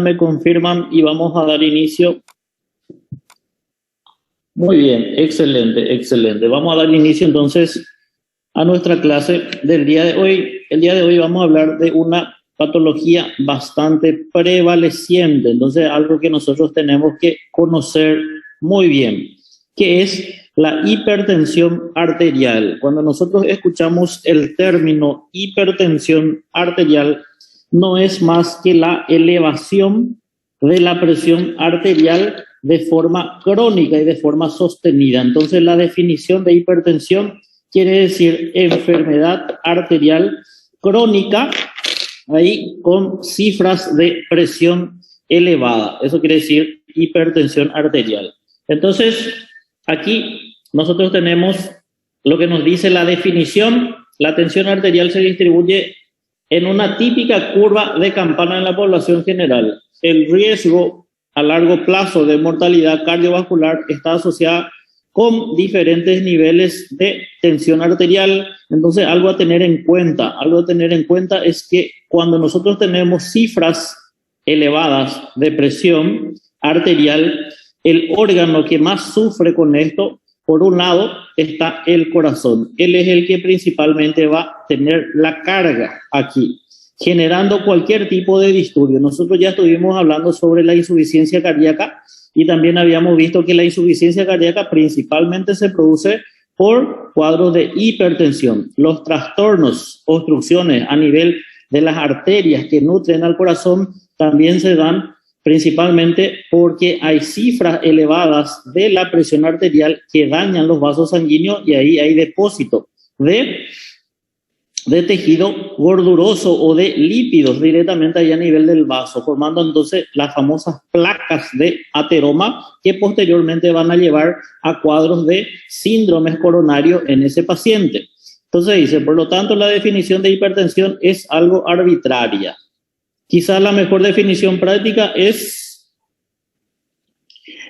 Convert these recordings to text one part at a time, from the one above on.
me confirman y vamos a dar inicio. Muy bien, excelente. Vamos a dar inicio entonces a nuestra clase del día de hoy. El día de hoy vamos a hablar de una patología bastante prevaleciente, entonces algo que nosotros tenemos que conocer muy bien, que es la hipertensión arterial. Cuando nosotros escuchamos el término hipertensión arterial, no es más que la elevación de la presión arterial de forma crónica y de forma sostenida. Entonces, la definición de hipertensión quiere decir enfermedad arterial crónica, ahí con cifras de presión elevada. Eso quiere decir hipertensión arterial. Entonces, aquí nosotros tenemos lo que nos dice la definición. La tensión arterial se distribuye en una típica curva de campana en la población general. El riesgo a largo plazo de mortalidad cardiovascular está asociada con diferentes niveles de tensión arterial. Entonces, algo a tener en cuenta es que cuando nosotros tenemos cifras elevadas de presión arterial, el órgano que más sufre con esto, por un lado, está el corazón. Él es el que principalmente va a tener la carga aquí, generando cualquier tipo de disturbio. Nosotros ya estuvimos hablando sobre la insuficiencia cardíaca y también habíamos visto que la insuficiencia cardíaca principalmente se produce por cuadros de hipertensión. Los trastornos, obstrucciones a nivel de las arterias que nutren al corazón también se dan principalmente porque hay cifras elevadas de la presión arterial que dañan los vasos sanguíneos y ahí hay depósito de tejido gorduroso o de lípidos directamente ahí a nivel del vaso, formando entonces las famosas placas de ateroma que posteriormente van a llevar a cuadros de síndromes coronarios en ese paciente. Entonces dice, por lo tanto, la definición de hipertensión es algo arbitraria. Quizás la mejor definición práctica es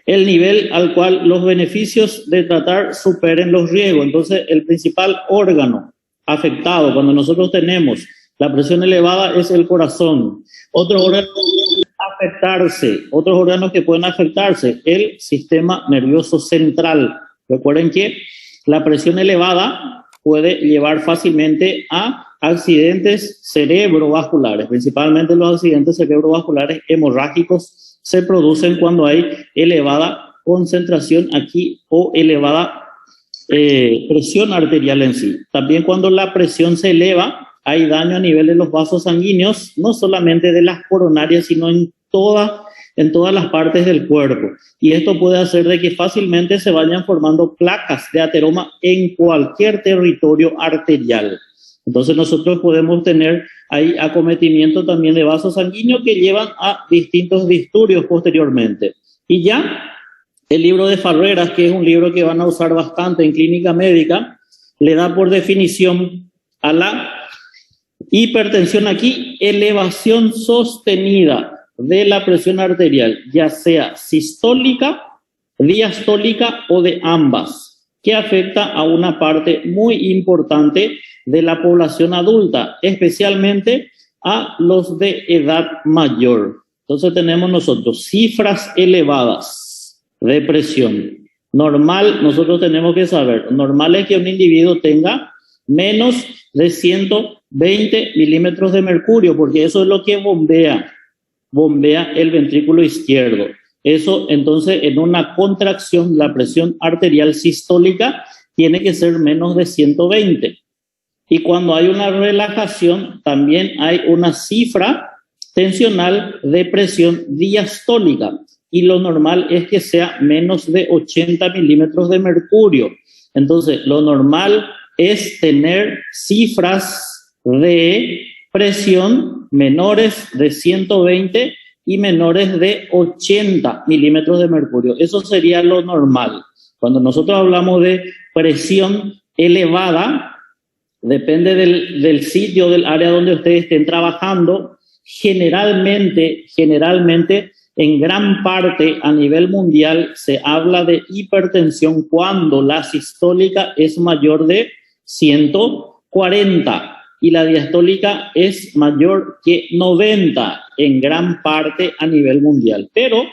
el nivel al cual los beneficios de tratar superen los riesgos. Entonces, el principal órgano afectado cuando nosotros tenemos la presión elevada es el corazón. Otros órganos que pueden afectarse, el sistema nervioso central. Recuerden que la presión elevada puede llevar fácilmente a accidentes cerebrovasculares, principalmente los accidentes cerebrovasculares hemorrágicos se producen cuando hay elevada concentración aquí o elevada presión arterial en sí. También cuando la presión se eleva, hay daño a nivel de los vasos sanguíneos, no solamente de las coronarias, sino en todas las partes del cuerpo. Y esto puede hacer de que fácilmente se vayan formando placas de ateroma en cualquier territorio arterial. Entonces nosotros podemos tener ahí acometimiento también de vasos sanguíneos que llevan a distintos disturbios posteriormente. Y ya el libro de Farreras, que es un libro que van a usar bastante en clínica médica, le da por definición a la hipertensión aquí elevación sostenida de la presión arterial, ya sea sistólica, diastólica o de ambas, que afecta a una parte muy importante de la población adulta, especialmente a los de edad mayor. Entonces tenemos nosotros cifras elevadas de presión. Normal, nosotros tenemos que saber, normal es que un individuo tenga menos de 120 milímetros de mercurio, porque eso es lo que bombea el ventrículo izquierdo. Eso, entonces, en una contracción, la presión arterial sistólica tiene que ser menos de 120. Y cuando hay una relajación, también hay una cifra tensional de presión diastólica. Y lo normal es que sea menos de 80 milímetros de mercurio. Entonces, lo normal es tener cifras de presión menores de 120 y menores de 80 milímetros de mercurio. Eso sería lo normal. Cuando nosotros hablamos de presión elevada, depende del sitio, del área donde ustedes estén trabajando. Generalmente, en gran parte a nivel mundial se habla de hipertensión cuando la sistólica es mayor de 140 y la diastólica es mayor que 90 en gran parte a nivel mundial. Pero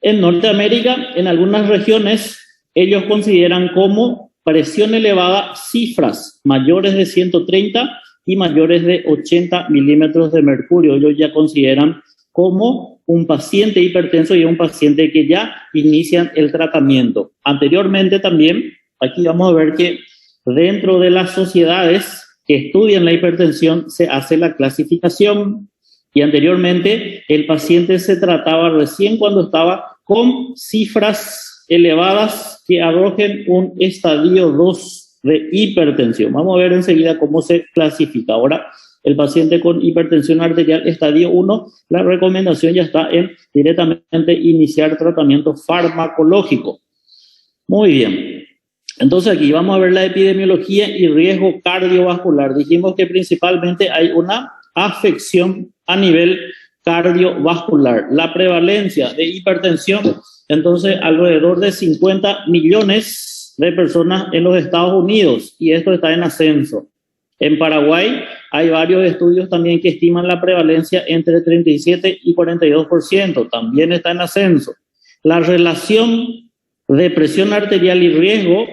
en Norteamérica, en algunas regiones, ellos consideran como presión elevada cifras mayores de 130 y mayores de 80 milímetros de mercurio. Ellos ya consideran como un paciente hipertenso y un paciente que ya inician el tratamiento. Anteriormente también, aquí vamos a ver que dentro de las sociedades que estudian la hipertensión se hace la clasificación y anteriormente el paciente se trataba recién cuando estaba con cifras elevadas que arrojen un estadio 2 de hipertensión. Vamos a ver enseguida cómo se clasifica. Ahora, el paciente con hipertensión arterial estadio 1, la recomendación ya está en directamente iniciar tratamiento farmacológico. Muy bien. Entonces aquí vamos a ver la epidemiología y riesgo cardiovascular. Dijimos que principalmente hay una afección a nivel cardiovascular. La prevalencia de hipertensión, entonces alrededor de 50 millones de personas en los Estados Unidos, y esto está en ascenso. En Paraguay hay varios estudios también que estiman la prevalencia entre 37 y 42%, también está en ascenso. La relación de presión arterial y riesgo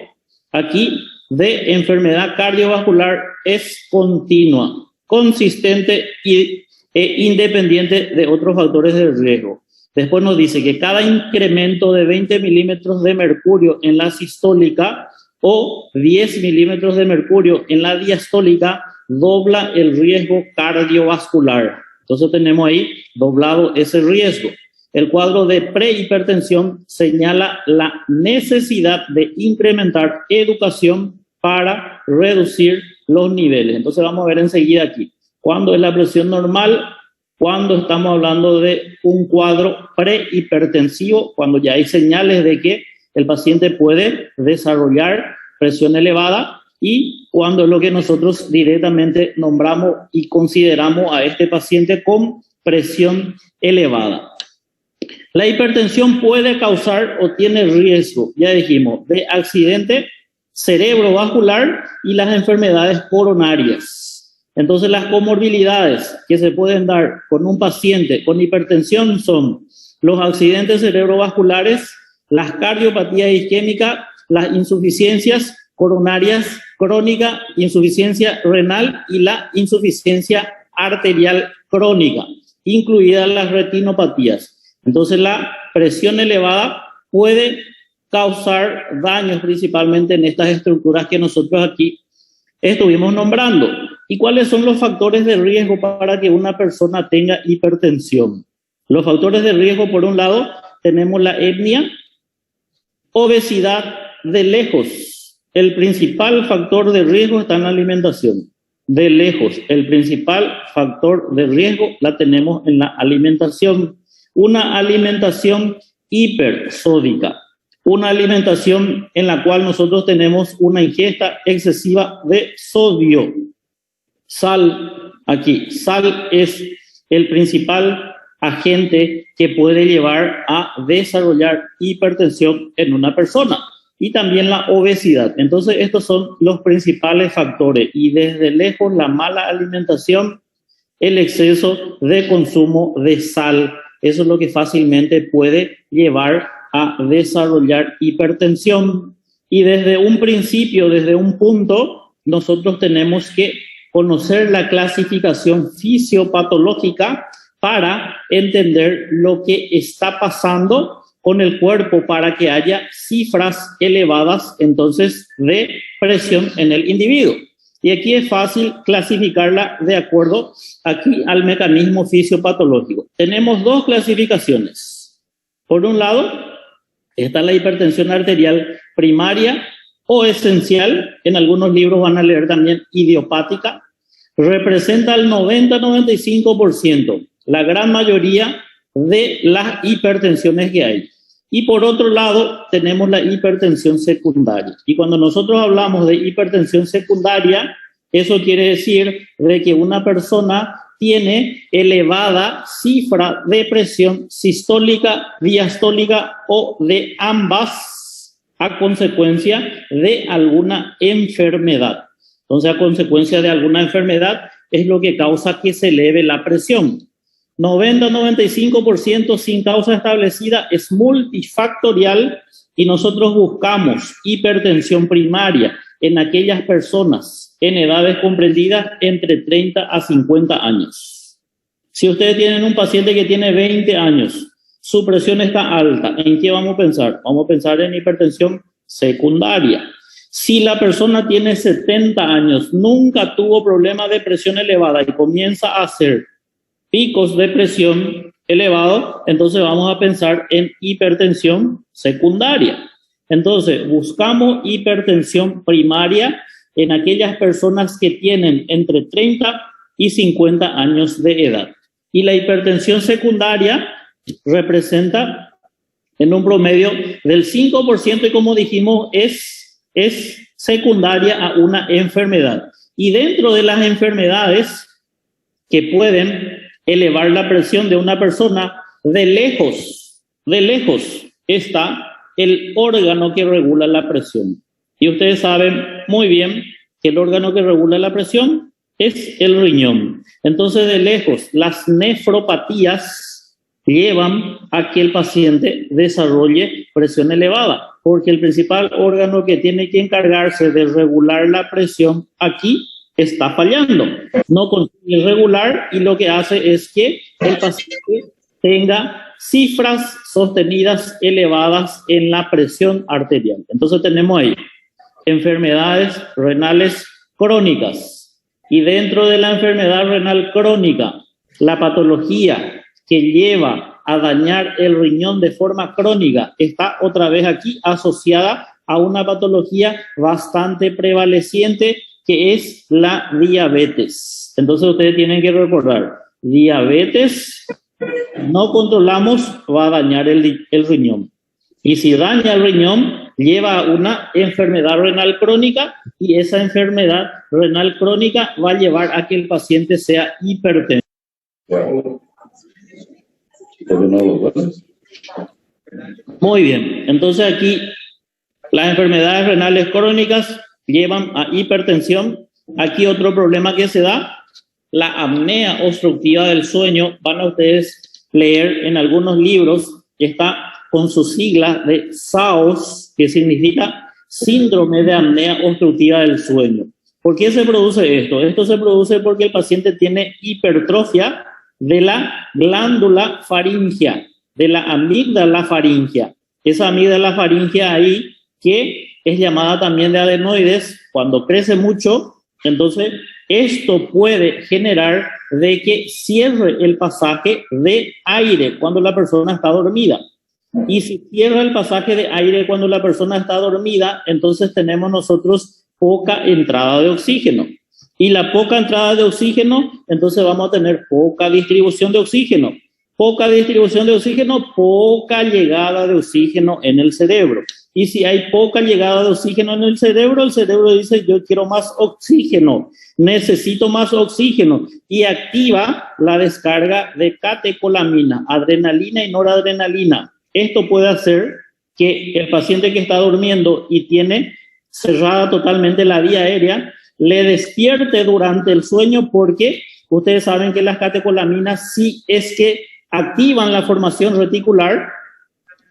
aquí de enfermedad cardiovascular es continua, consistente e independiente de otros factores de riesgo. Después nos dice que cada incremento de 20 milímetros de mercurio en la sistólica o 10 milímetros de mercurio en la diastólica dobla el riesgo cardiovascular. Entonces tenemos ahí doblado ese riesgo. El cuadro de prehipertensión señala la necesidad de incrementar educación para reducir los niveles. Entonces vamos a ver enseguida aquí. ¿Cuándo es la presión normal? Cuando estamos hablando de un cuadro prehipertensivo, cuando ya hay señales de que el paciente puede desarrollar presión elevada y cuando es lo que nosotros directamente nombramos y consideramos a este paciente con presión elevada. La hipertensión puede causar o tiene riesgo, ya dijimos, de accidente cerebrovascular y las enfermedades coronarias. Entonces, las comorbilidades que se pueden dar con un paciente con hipertensión son los accidentes cerebrovasculares, las cardiopatías isquémicas, las insuficiencias coronarias crónicas, insuficiencia renal y la insuficiencia arterial crónica, incluidas las retinopatías. Entonces, la presión elevada puede causar daños principalmente en estas estructuras que nosotros aquí estuvimos nombrando. ¿Y cuáles son los factores de riesgo para que una persona tenga hipertensión? Los factores de riesgo, por un lado, tenemos la etnia, obesidad, de lejos. El principal factor de riesgo está en la alimentación. De lejos, el principal factor de riesgo la tenemos en la alimentación. Una alimentación hipersódica, una alimentación en la cual nosotros tenemos una ingesta excesiva de sodio. Sal, aquí, sal es el principal agente que puede llevar a desarrollar hipertensión en una persona y también la obesidad. Entonces, estos son los principales factores y desde lejos la mala alimentación, el exceso de consumo de sal, eso es lo que fácilmente puede llevar a desarrollar hipertensión. Y desde un principio, desde un punto, nosotros tenemos que conocer la clasificación fisiopatológica para entender lo que está pasando con el cuerpo para que haya cifras elevadas entonces de presión en el individuo. Y aquí es fácil clasificarla de acuerdo aquí al mecanismo fisiopatológico. Tenemos dos clasificaciones. Por un lado, está la hipertensión arterial primaria o esencial, en algunos libros van a leer también idiopática, representa el 90-95%, la gran mayoría de las hipertensiones que hay. Y por otro lado, tenemos la hipertensión secundaria. Y cuando nosotros hablamos de hipertensión secundaria, eso quiere decir de que una persona tiene elevada cifra de presión sistólica, diastólica o de ambas a consecuencia de alguna enfermedad. Entonces, a consecuencia de alguna enfermedad, es lo que causa que se eleve la presión. 90-95% sin causa establecida es multifactorial y nosotros buscamos hipertensión primaria en aquellas personas en edades comprendidas entre 30 a 50 años. Si ustedes tienen un paciente que tiene 20 años, su presión está alta, ¿en qué vamos a pensar? Vamos a pensar en hipertensión secundaria. Si la persona tiene 70 años, nunca tuvo problema de presión elevada y comienza a hacer picos de presión elevado, entonces vamos a pensar en hipertensión secundaria. Entonces, buscamos hipertensión primaria en aquellas personas que tienen entre 30 y 50 años de edad. Y la hipertensión secundaria representa en un promedio del 5% y como dijimos es secundaria a una enfermedad. Y dentro de las enfermedades que pueden elevar la presión de una persona, de lejos está el órgano que regula la presión. Y ustedes saben muy bien que el órgano que regula la presión es el riñón. Entonces, de lejos, las nefropatías llevan a que el paciente desarrolle presión elevada, porque el principal órgano que tiene que encargarse de regular la presión aquí está fallando. No consigue regular y lo que hace es que el paciente tenga cifras sostenidas elevadas en la presión arterial. Entonces tenemos ahí enfermedades renales crónicas. Y dentro de la enfermedad renal crónica, la patología que lleva a dañar el riñón de forma crónica está otra vez aquí asociada a una patología bastante prevaleciente que es la diabetes. Entonces ustedes tienen que recordar, diabetes no controlamos, va a dañar el riñón. Y si daña el riñón, lleva a una enfermedad renal crónica y esa enfermedad renal crónica va a llevar a que el paciente sea hipertenso. Muy bien, entonces aquí las enfermedades renales crónicas llevan a hipertensión. Aquí otro problema que se da, la apnea obstructiva del sueño. Van a ustedes leer en algunos libros que está con sus siglas de SAOS, que significa síndrome de apnea obstructiva del sueño. ¿Por qué se produce esto? Esto se produce porque el paciente tiene hipertrofia de la glándula faríngea, de la amígdala faríngea. Esa amígdala faríngea ahí, que es llamada también de adenoides, cuando crece mucho, entonces esto puede generar de que cierre el pasaje de aire cuando la persona está dormida. Y si cierra el pasaje de aire cuando la persona está dormida, entonces tenemos nosotros poca entrada de oxígeno. Y la poca entrada de oxígeno, entonces vamos a tener poca distribución de oxígeno. Poca distribución de oxígeno, poca llegada de oxígeno en el cerebro. Y si hay poca llegada de oxígeno en el cerebro dice, yo quiero más oxígeno, necesito más oxígeno, y activa la descarga de catecolamina, adrenalina y noradrenalina. Esto puede hacer que el paciente que está durmiendo y tiene cerrada totalmente la vía aérea, le despierte durante el sueño, porque ustedes saben que las catecolaminas sí es que activan la formación reticular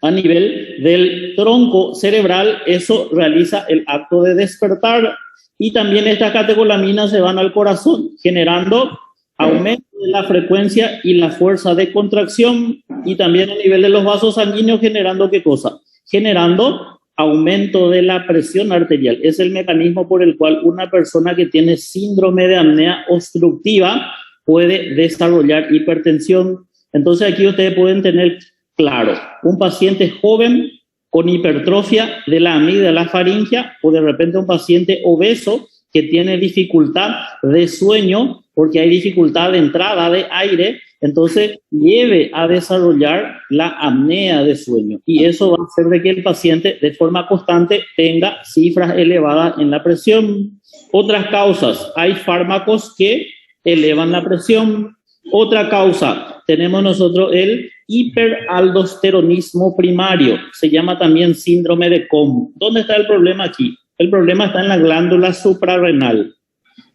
a nivel del tronco cerebral. Eso realiza el acto de despertar, y también estas catecolaminas se van al corazón generando aumento de la frecuencia y la fuerza de contracción, y también a nivel de los vasos sanguíneos generando ¿qué cosa? Generando aumento de la presión arterial. Es el mecanismo por el cual una persona que tiene síndrome de apnea obstructiva puede desarrollar hipertensión. Entonces aquí ustedes pueden tener claro, un paciente joven con hipertrofia de la amígdala faríngea, o de repente un paciente obeso que tiene dificultad de sueño porque hay dificultad de entrada de aire, entonces lleve a desarrollar la apnea de sueño. Y eso va a hacer de que el paciente de forma constante tenga cifras elevadas en la presión. Otras causas, hay fármacos que elevan la presión. Otra causa, tenemos nosotros el hiperaldosteronismo primario, se llama también síndrome de Cohn. ¿Dónde está el problema aquí? El problema está en la glándula suprarrenal.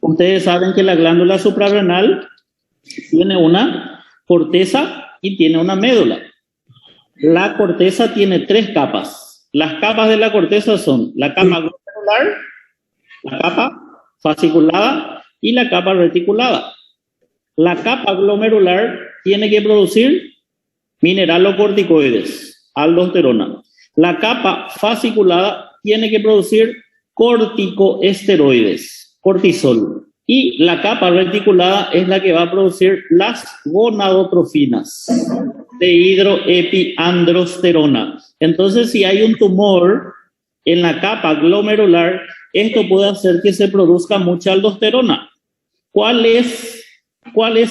Ustedes saben que la glándula suprarrenal tiene una corteza y tiene una médula. La corteza tiene 3 capas. Las capas de la corteza son la capa glomerular, la capa fasciculada y la capa reticulada. La capa glomerular tiene que producir mineralocorticoides, aldosterona. La capa fasciculada tiene que producir corticoesteroides, cortisol. Y la capa reticulada es la que va a producir las gonadotrofinas, dehidroepiandrosterona. Entonces, si hay un tumor en la capa glomerular, esto puede hacer que se produzca mucha aldosterona. ¿Cuál es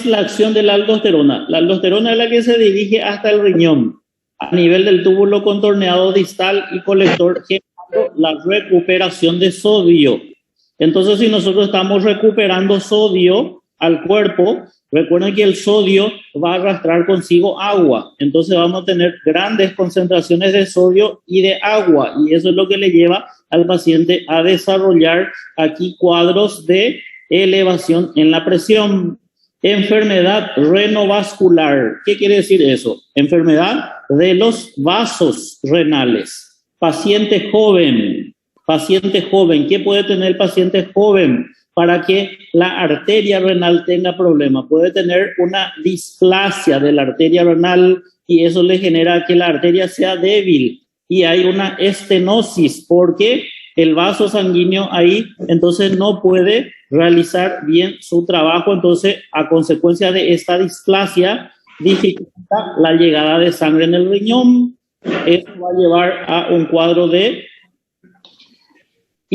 la acción de la aldosterona? La aldosterona es la que se dirige hasta el riñón, a nivel del túbulo contorneado distal y colector, generando la recuperación de sodio. Entonces, si nosotros estamos recuperando sodio al cuerpo, recuerden que el sodio va a arrastrar consigo agua. Entonces vamos a tener grandes concentraciones de sodio y de agua. Y eso es lo que le lleva al paciente a desarrollar aquí cuadros de elevación en la presión. Enfermedad renovascular. ¿Qué quiere decir eso? Enfermedad de los vasos renales. Paciente joven. ¿Qué puede tener el paciente joven para que la arteria renal tenga problemas? Puede tener una displasia de la arteria renal y eso le genera que la arteria sea débil y hay una estenosis porque el vaso sanguíneo ahí entonces no puede realizar bien su trabajo. Entonces, a consecuencia de esta displasia, dificulta la llegada de sangre en el riñón. Eso va a llevar a un cuadro de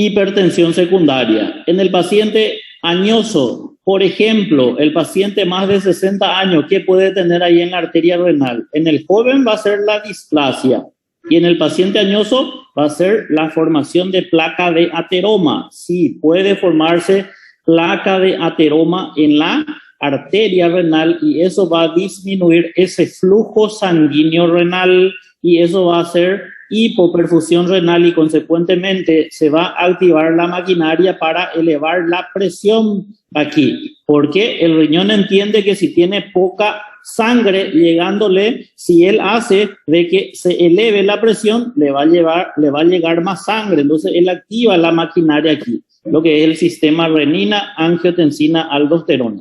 hipertensión secundaria. En el paciente añoso, por ejemplo, el paciente más de 60 años, ¿qué puede tener ahí en la arteria renal? En el joven va a ser la displasia y en el paciente añoso va a ser la formación de placa de ateroma. Sí, puede formarse placa de ateroma en la arteria renal y eso va a disminuir ese flujo sanguíneo renal y eso va a ser hipoperfusión renal y consecuentemente se va a activar la maquinaria para elevar la presión aquí, porque el riñón entiende que si tiene poca sangre llegándole, si él hace de que se eleve la presión, le va a llegar más sangre, entonces él activa la maquinaria aquí, lo que es el sistema renina, angiotensina, aldosterona.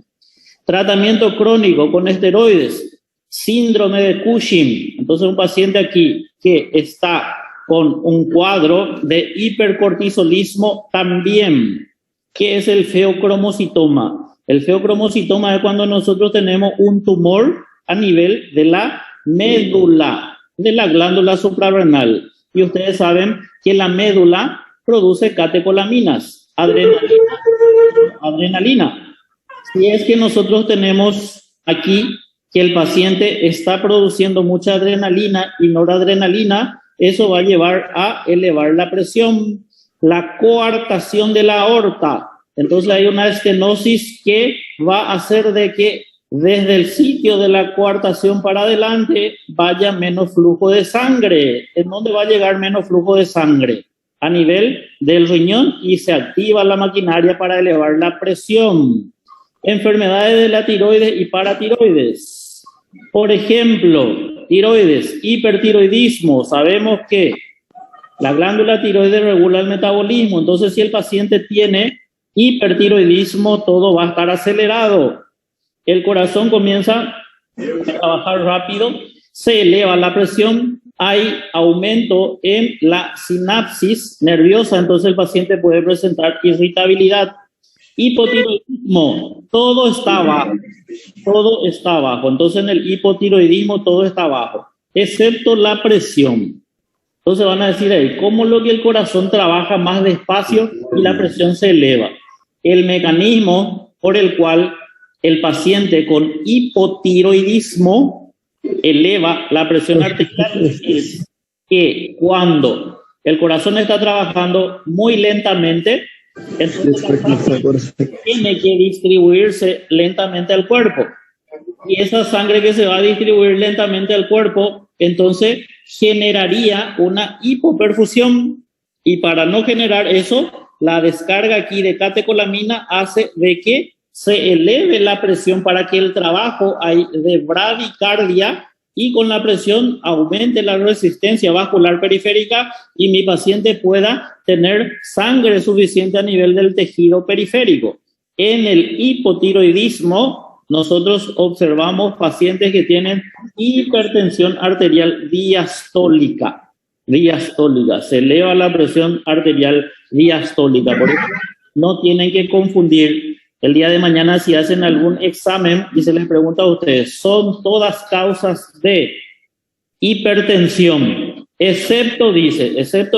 Tratamiento crónico con esteroides. Síndrome de Cushing. Entonces un paciente aquí que está con un cuadro de hipercortisolismo también. ¿Qué es el feocromocitoma? El feocromocitoma es cuando nosotros tenemos un tumor a nivel de la médula, de la glándula suprarrenal. Y ustedes saben que la médula produce catecolaminas, adrenalina. Si es que nosotros tenemos aquí que el paciente está produciendo mucha adrenalina y noradrenalina, eso va a llevar a elevar la presión. La coartación de la aorta. Entonces hay una estenosis que va a hacer de que desde el sitio de la coartación para adelante vaya menos flujo de sangre. ¿En dónde va a llegar menos flujo de sangre? A nivel del riñón y se activa la maquinaria para elevar la presión. Enfermedades de la tiroides y paratiroides. Por ejemplo, tiroides, hipertiroidismo. Sabemos que la glándula tiroides regula el metabolismo. Entonces, si el paciente tiene hipertiroidismo, todo va a estar acelerado. El corazón comienza a trabajar rápido, se eleva la presión, hay aumento en la sinapsis nerviosa, entonces el paciente puede presentar irritabilidad. Hipotiroidismo, todo está bajo, entonces en el hipotiroidismo todo está bajo, excepto la presión. Entonces van a decir ahí, ¿cómo lo que el corazón trabaja más despacio y la presión se eleva? El mecanismo por el cual el paciente con hipotiroidismo eleva la presión arterial es que cuando el corazón está trabajando muy lentamente, entonces tiene que distribuirse lentamente al cuerpo. Y esa sangre que se va a distribuir lentamente al cuerpo, entonces generaría una hipoperfusión. Y para no generar eso, la descarga aquí de catecolamina hace de que se eleve la presión para que el trabajo de bradicardia y con la presión aumente la resistencia vascular periférica y mi paciente pueda tener sangre suficiente a nivel del tejido periférico. En el hipotiroidismo, nosotros observamos pacientes que tienen hipertensión arterial diastólica. Se eleva la presión arterial diastólica. Por eso no tienen que confundir. El día de mañana, si hacen algún examen y se les pregunta a ustedes, son todas causas de hipertensión, excepto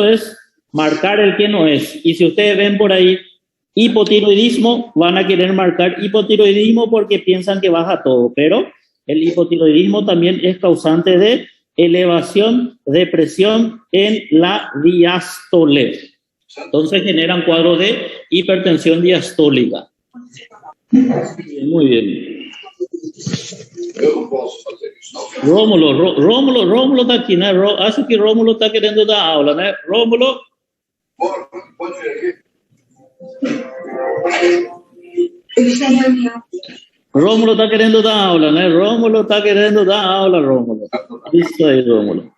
es marcar el que no es. Y si ustedes ven por ahí hipotiroidismo, van a querer marcar hipotiroidismo porque piensan que baja todo, pero el hipotiroidismo también es causante de elevación de presión en la diástole. Entonces generan cuadro de hipertensión diastólica. Muy bien. Rómulo está aquí, ¿no? Acho que Rómulo está queriendo dar aula, ¿no? Rómulo. Rómulo está queriendo dar aula, ¿no? Rómulo está queriendo dar aula, Rómulo. Listo ahí, Rómulo.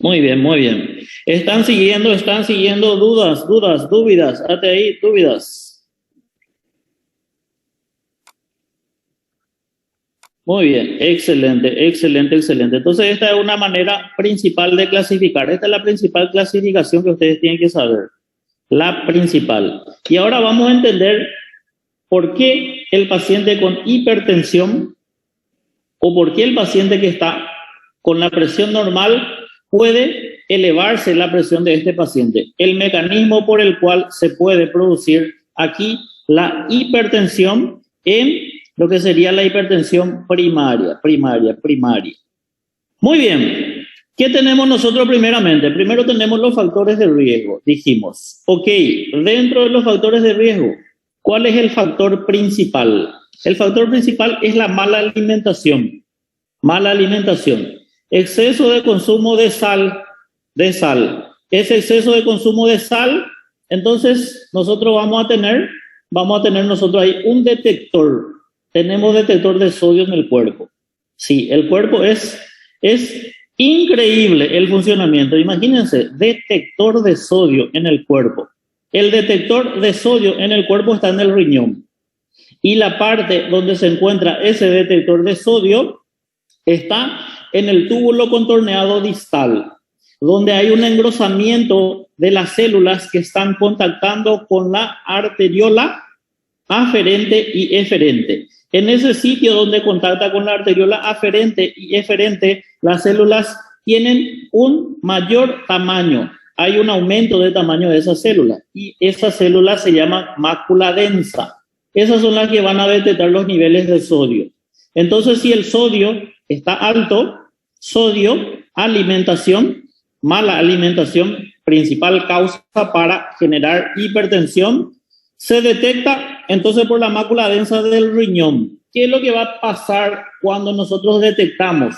Muy bien, muy bien. Están siguiendo dudas. Hasta ahí, dudas. Muy bien, excelente. Entonces, esta es una manera principal de clasificar. Esta es la principal clasificación que ustedes tienen que saber. La principal. Y ahora vamos a entender por qué el paciente con hipertensión o por qué el paciente que está con la presión normal puede elevarse la presión de este paciente. El mecanismo por el cual se puede producir aquí la hipertensión en lo que sería la hipertensión primaria. Muy bien. ¿Qué tenemos nosotros primeramente? Primero tenemos los factores de riesgo. Dijimos, ok, dentro de los factores de riesgo, ¿cuál es el factor principal? El factor principal es la mala alimentación. Exceso de consumo de sal. Ese exceso de consumo de sal, entonces nosotros vamos a tener nosotros ahí un detector. Tenemos detector de sodio en el cuerpo. Sí, el cuerpo es increíble el funcionamiento. Imagínense, detector de sodio en el cuerpo. El detector de sodio en el cuerpo está en el riñón. Y la parte donde se encuentra ese detector de sodio está en el túbulo contorneado distal, donde hay un engrosamiento de las células que están contactando con la arteriola aferente y eferente. En ese sitio donde contacta con la arteriola aferente y eferente, las células tienen un mayor tamaño. Hay un aumento de tamaño de esas células y esas células se llaman mácula densa. Esas son las que van a detectar los niveles de sodio. Entonces, si el sodio está alto, alimentación, mala alimentación, principal causa para generar hipertensión, se detecta entonces por la mácula densa del riñón. ¿Qué es lo que va a pasar cuando nosotros detectamos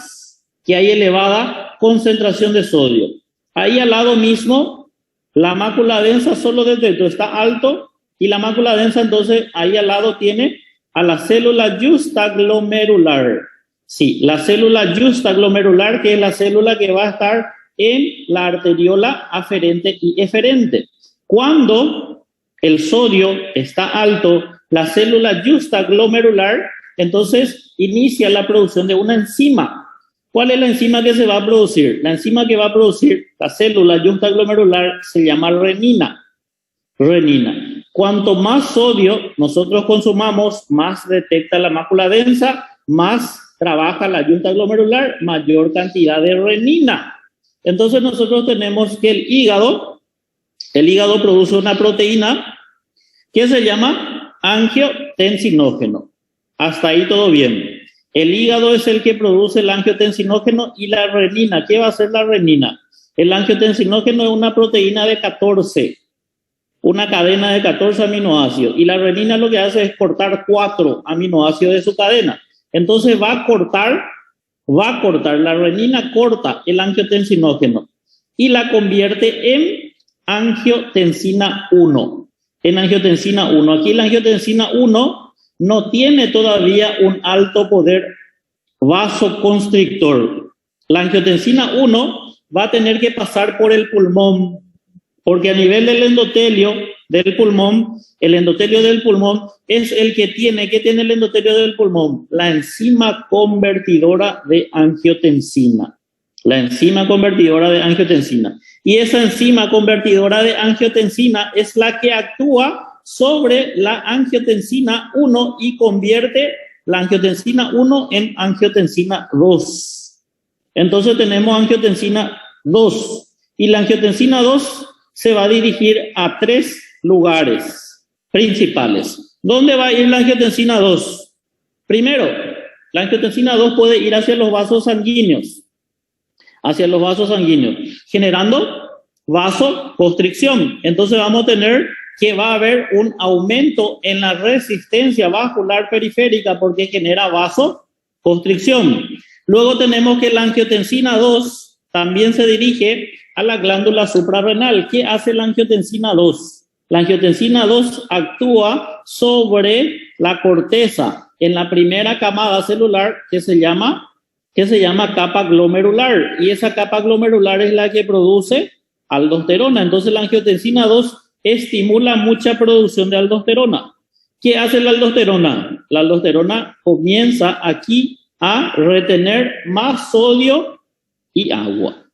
que hay elevada concentración de sodio? Ahí al lado mismo, la mácula densa solo detectó, está alto, y la mácula densa entonces ahí al lado tiene a la célula justaglomerular. Sí, la célula justaglomerular, que es la célula que va a estar en la arteriola aferente y eferente. Cuando el sodio está alto, la célula justaglomerular, entonces inicia la producción de una enzima. ¿Cuál es la enzima que se va a producir? La enzima que va a producir la célula justaglomerular se llama renina. Cuanto más sodio nosotros consumamos, más detecta la mácula densa, más trabaja la justaglomerular, mayor cantidad de renina. Entonces nosotros tenemos que el hígado produce una proteína que se llama angiotensinógeno. Hasta ahí todo bien. El hígado es el que produce el angiotensinógeno y la renina. ¿Qué va a hacer la renina? El angiotensinógeno es una proteína de 14, una cadena de 14 aminoácidos. Y la renina lo que hace es cortar 4 aminoácidos de su cadena. Entonces va a cortar, la renina corta el angiotensinógeno y la convierte en angiotensina 1. En angiotensina 1. Aquí la angiotensina 1 no tiene todavía un alto poder vasoconstrictor. La angiotensina 1 va a tener que pasar por el pulmón, porque a nivel del endotelio del pulmón, el endotelio del pulmón es el que tiene el endotelio del pulmón, la enzima convertidora de angiotensina. La enzima convertidora de angiotensina. Y esa enzima convertidora de angiotensina es la que actúa sobre la angiotensina 1 y convierte la angiotensina 1 en angiotensina 2. Entonces tenemos angiotensina 2. Y la angiotensina 2 se va a dirigir a 3 lugares principales. ¿Dónde va a ir la angiotensina 2? Primero, la angiotensina 2 puede ir hacia los vasos sanguíneos. Generando vasoconstricción. Entonces vamos a tener que va a haber un aumento en la resistencia vascular periférica porque genera vasoconstricción. Luego tenemos que la angiotensina 2 también se dirige a la glándula suprarrenal. ¿Qué hace la angiotensina 2? La angiotensina 2 actúa sobre la corteza en la primera camada celular que se llama capa glomerular, y esa capa glomerular es la que produce aldosterona. Entonces la angiotensina 2 estimula mucha producción de aldosterona. ¿Qué hace la aldosterona? La aldosterona comienza aquí a retener más sodio y agua.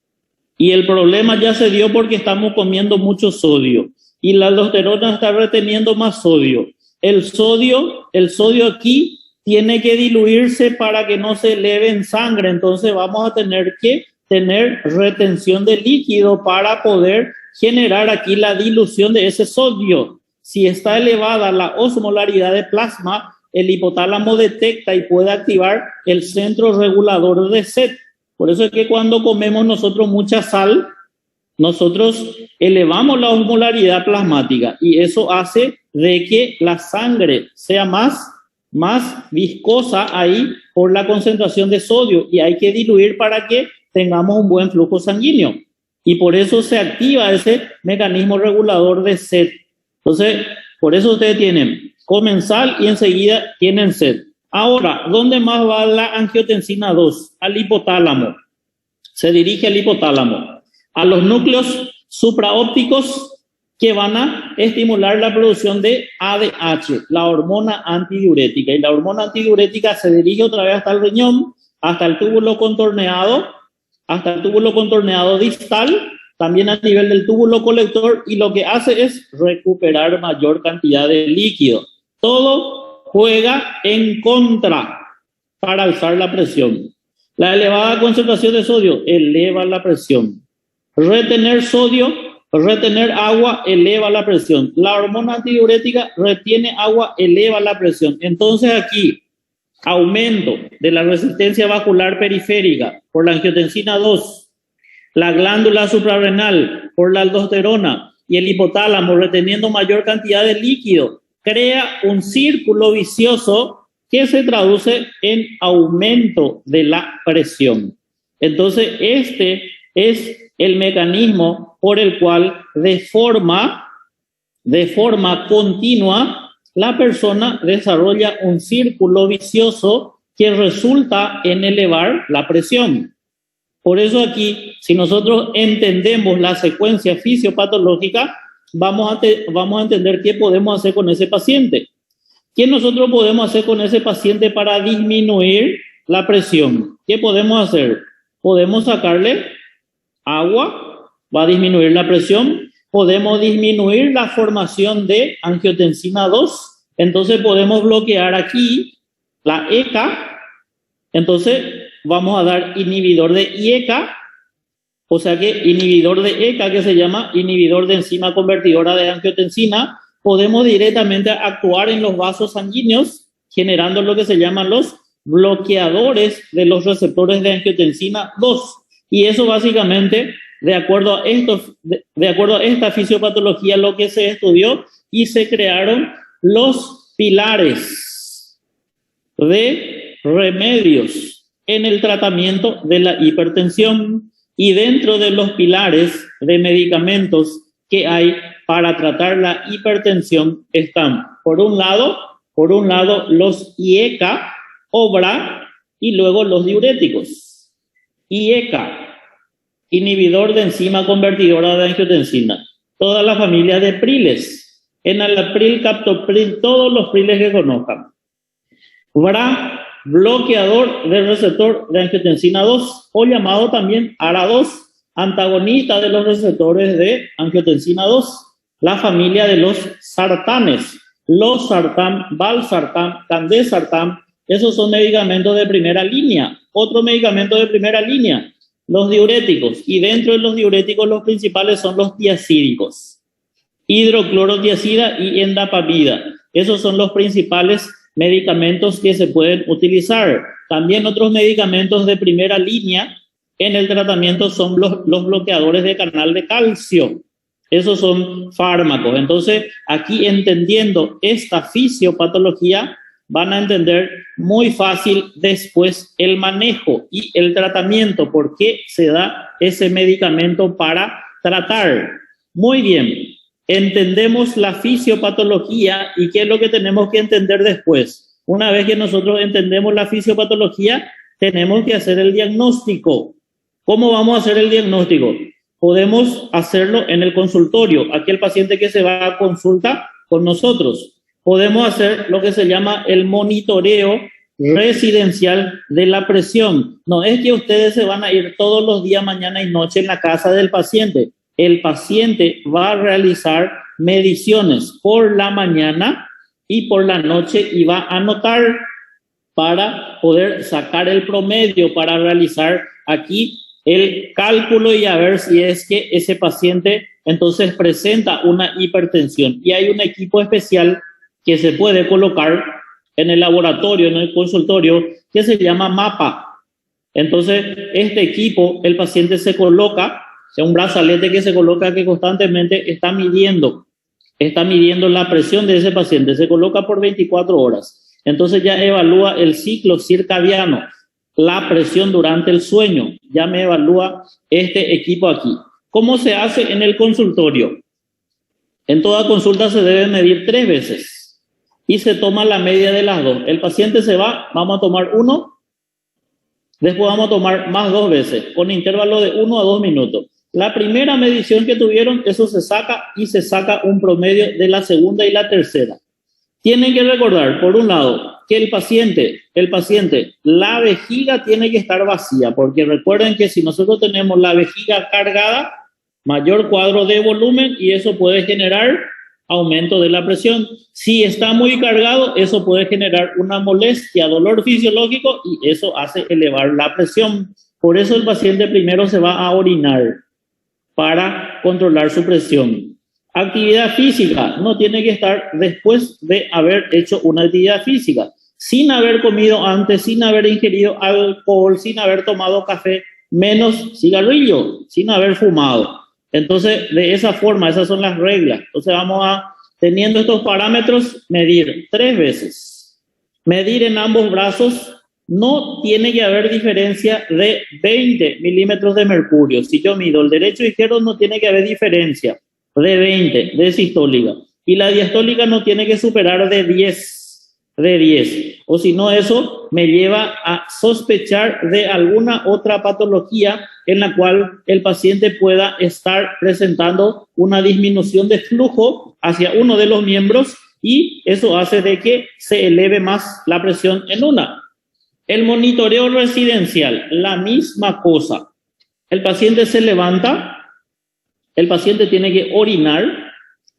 Y el problema ya se dio porque estamos comiendo mucho sodio y la aldosterona está reteniendo más sodio. El sodio aquí tiene que diluirse para que no se eleve en sangre. Entonces vamos a tener que tener retención de líquido para poder generar aquí la dilución de ese sodio. Si está elevada la osmolaridad de plasma, el hipotálamo detecta y puede activar el centro regulador de sed. Por eso es que cuando comemos nosotros mucha sal, nosotros elevamos la osmolaridad plasmática y eso hace de que la sangre sea más viscosa ahí por la concentración de sodio, y hay que diluir para que tengamos un buen flujo sanguíneo, y por eso se activa ese mecanismo regulador de sed. Entonces, por eso ustedes comen sal y enseguida tienen sed. Ahora, ¿dónde más va la angiotensina 2? Al hipotálamo. Se dirige al hipotálamo, a los núcleos supraópticos que van a estimular la producción de ADH, la hormona antidiurética. Y la hormona antidiurética se dirige otra vez hasta el riñón, hasta el túbulo contorneado distal, también a nivel del túbulo colector, y lo que hace es recuperar mayor cantidad de líquido. Todo juega en contra para alzar la presión. La elevada concentración de sodio eleva la presión. Retener agua eleva la presión. La hormona antidiurética retiene agua, eleva la presión. Entonces aquí, aumento de la resistencia vascular periférica por la angiotensina 2, la glándula suprarrenal por la aldosterona y el hipotálamo reteniendo mayor cantidad de líquido, crea un círculo vicioso que se traduce en aumento de la presión. Entonces este es el mecanismo por el cual de forma continua la persona desarrolla un círculo vicioso que resulta en elevar la presión. Por eso aquí, si nosotros entendemos la secuencia fisiopatológica, vamos a entender qué podemos hacer con ese paciente. ¿Qué nosotros podemos hacer con ese paciente para disminuir la presión? ¿Qué podemos hacer? Podemos sacarle agua, va a disminuir la presión. Podemos disminuir la formación de angiotensina 2. Entonces podemos bloquear aquí la ECA. Entonces vamos a dar inhibidor de IECA. O sea que inhibidor de ECA, que se llama inhibidor de enzima convertidora de angiotensina, podemos directamente actuar en los vasos sanguíneos, generando lo que se llaman los bloqueadores de los receptores de angiotensina 2. Y eso básicamente, de acuerdo a esta fisiopatología, lo que se estudió y se crearon los pilares de remedios en el tratamiento de la hipertensión. Y dentro de los pilares de medicamentos que hay para tratar la hipertensión están, por un lado los IECA, OBRA y luego los diuréticos. IECA, inhibidor de enzima convertidora de angiotensina. Toda la familia de priles, enalapril, captopril, todos los priles que conozcan. OBRA, bloqueador del receptor de angiotensina 2 o llamado también ARA2, antagonista de los receptores de angiotensina 2. La familia de los sartanes, losartán, valsartán, candesartán, esos son medicamentos de primera línea. Otro medicamento de primera línea, los diuréticos, y dentro de los diuréticos los principales son los tiacídicos, hidroclorotiacida y endapamida. Esos son los principales medicamentos que se pueden utilizar. También otros medicamentos de primera línea en el tratamiento son los bloqueadores de canal de calcio. Esos son fármacos. Entonces, aquí entendiendo esta fisiopatología, van a entender muy fácil después el manejo y el tratamiento, por qué se da ese medicamento para tratar. Muy bien, entendemos la fisiopatología y qué es lo que tenemos que entender después. Una vez que nosotros entendemos la fisiopatología, tenemos que hacer el diagnóstico. ¿Cómo vamos a hacer el diagnóstico? Podemos hacerlo en el consultorio, aquel paciente que se va a consulta con nosotros. Podemos hacer lo que se llama el monitoreo residencial de la presión. No es que ustedes se van a ir todos los días, mañana y noche, en la casa del paciente. El paciente va a realizar mediciones por la mañana y por la noche y va a anotar para poder sacar el promedio, para realizar aquí el cálculo y a ver si es que ese paciente entonces presenta una hipertensión. Y hay un equipo especial que se puede colocar en el laboratorio, en el consultorio, que se llama MAPA. Entonces, este equipo, el paciente se coloca, es un brazalete que se coloca que constantemente está midiendo la presión de ese paciente, se coloca por 24 horas. Entonces ya evalúa el ciclo circadiano, la presión durante el sueño, ya me evalúa este equipo aquí. ¿Cómo se hace en el consultorio? En toda consulta se debe medir 3 veces y se toma la media de las dos. El paciente se va, vamos a tomar 1, después vamos a tomar más 2 veces, con intervalo de 1 a 2 minutos. La primera medición que tuvieron, eso se saca y se saca un promedio de la segunda y la tercera. Tienen que recordar, por un lado, que el paciente, la vejiga tiene que estar vacía, porque recuerden que si nosotros tenemos la vejiga cargada, mayor cuadro de volumen y eso puede generar aumento de la presión. Si está muy cargado, eso puede generar una molestia, dolor fisiológico y eso hace elevar la presión. Por eso el paciente primero se va a orinar para controlar su presión. Actividad física no tiene que estar después de haber hecho una actividad física, sin haber comido antes, sin haber ingerido alcohol, sin haber tomado café, menos cigarrillo, sin haber fumado. Entonces, de esa forma, esas son las reglas. Entonces vamos a, teniendo estos parámetros, medir 3 veces. Medir en ambos brazos, no tiene que haber diferencia de 20 milímetros de mercurio. Si yo mido el derecho y izquierdo, no tiene que haber diferencia de 20 de sistólica. Y la diastólica no tiene que superar de 10. O si no, eso me lleva a sospechar de alguna otra patología en la cual el paciente pueda estar presentando una disminución de flujo hacia uno de los miembros y eso hace de que se eleve más la presión en una. El monitoreo residencial, la misma cosa. El paciente se levanta, el paciente tiene que orinar,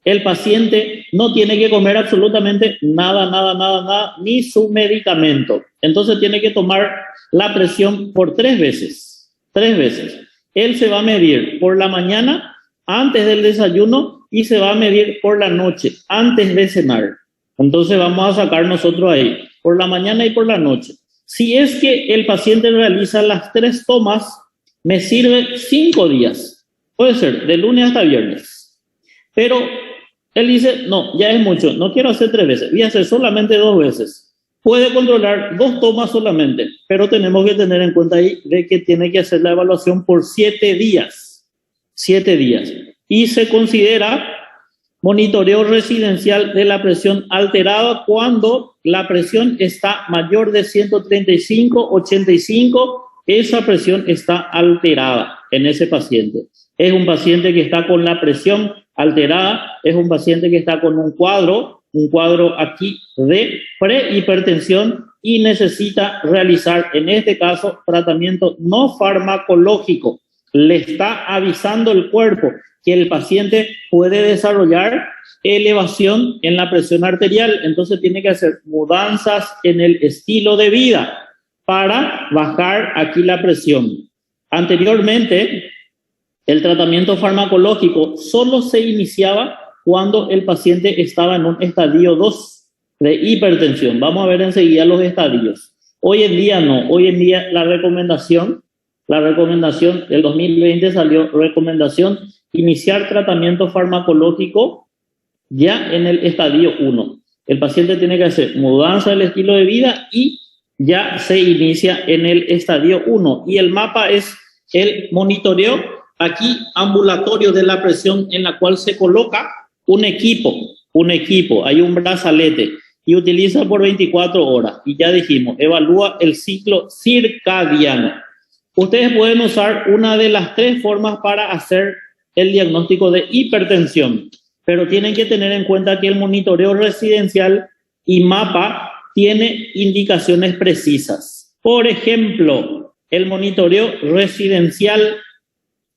el paciente no tiene que comer absolutamente nada, ni su medicamento. Entonces tiene que tomar la presión por 3 veces. 3 veces. Él se va a medir por la mañana, antes del desayuno, y se va a medir por la noche, antes de cenar. Entonces vamos a sacar nosotros ahí, por la mañana y por la noche. Si es que el paciente realiza las 3 tomas, me sirve 5 días. Puede ser de lunes hasta viernes. Pero él dice, no, ya es mucho, no quiero hacer 3 veces, voy a hacer solamente 2 veces. Puede controlar 2 tomas solamente, pero tenemos que tener en cuenta ahí de que tiene que hacer la evaluación por 7 días. 7 días. y se considera monitoreo residencial de la presión alterada cuando la presión está mayor de 135/85, esa presión está alterada en ese paciente. Es un paciente que está con la presión alterada, es un paciente que está con un cuadro aquí de prehipertensión y necesita realizar, en este caso, tratamiento no farmacológico. Le está avisando el cuerpo que el paciente puede desarrollar elevación en la presión arterial, entonces tiene que hacer mudanzas en el estilo de vida para bajar aquí la presión. Anteriormente, el tratamiento farmacológico solo se iniciaba cuando el paciente estaba en un estadio 2 de hipertensión. Vamos a ver enseguida los estadios. Hoy en día no, hoy en día la recomendación del 2020 salió recomendación iniciar tratamiento farmacológico ya en el estadio 1. El paciente tiene que hacer mudanza del estilo de vida y ya se inicia en el estadio 1. Y el mapa es el monitoreo aquí ambulatorio de la presión, en la cual se coloca un equipo, hay un brazalete y utiliza por 24 horas. Y ya dijimos, evalúa el ciclo circadiano. Ustedes pueden usar una de las 3 formas para hacer el diagnóstico de hipertensión, pero tienen que tener en cuenta que el monitoreo residencial y mapa tiene indicaciones precisas. Por ejemplo, el monitoreo residencial,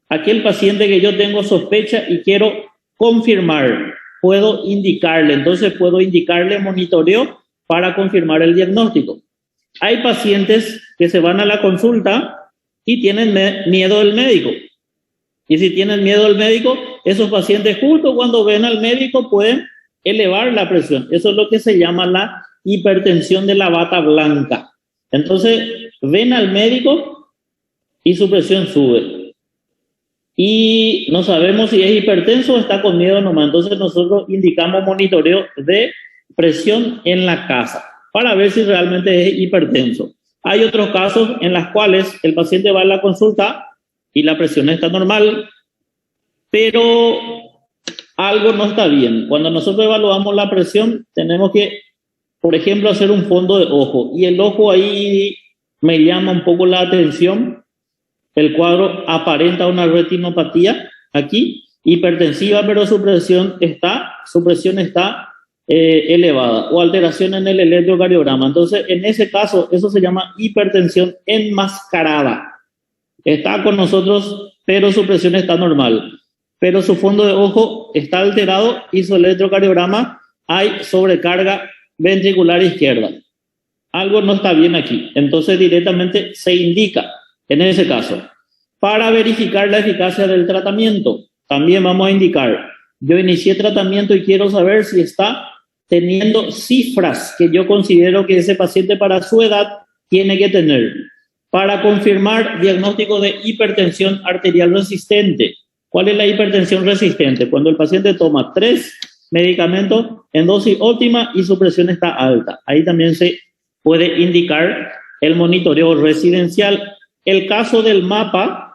aquel paciente que yo tengo sospecha y quiero confirmar, puedo indicarle monitoreo para confirmar el diagnóstico. Hay pacientes que se van a la consulta y tienen miedo del médico. Y si tienen miedo del médico, esos pacientes justo cuando ven al médico pueden elevar la presión. Eso es lo que se llama la hipertensión de la bata blanca. Entonces, ven al médico y su presión sube. Y no sabemos si es hipertenso o está con miedo nomás. Entonces, nosotros indicamos monitoreo de presión en la casa para ver si realmente es hipertenso. Hay otros casos en los cuales el paciente va a la consulta y la presión está normal, pero algo no está bien. Cuando nosotros evaluamos la presión, tenemos que, por ejemplo, hacer un fondo de ojo. Y el ojo ahí me llama un poco la atención. El cuadro aparenta una retinopatía aquí, hipertensiva, pero su presión está elevada, o alteración en el electrocardiograma. Entonces, en ese caso, eso se llama hipertensión enmascarada. Está con nosotros, pero su presión está normal. Pero su fondo de ojo está alterado y su electrocardiograma hay sobrecarga ventricular izquierda. Algo no está bien aquí. Entonces, directamente se indica, en ese caso, para verificar la eficacia del tratamiento, también vamos a indicar, yo inicié tratamiento y quiero saber si está teniendo cifras que yo considero que ese paciente para su edad tiene que tener. Para confirmar diagnóstico de hipertensión arterial resistente. ¿Cuál es la hipertensión resistente? Cuando el paciente toma 3 medicamentos en dosis óptima y su presión está alta. Ahí también se puede indicar el monitoreo residencial. El caso del mapa,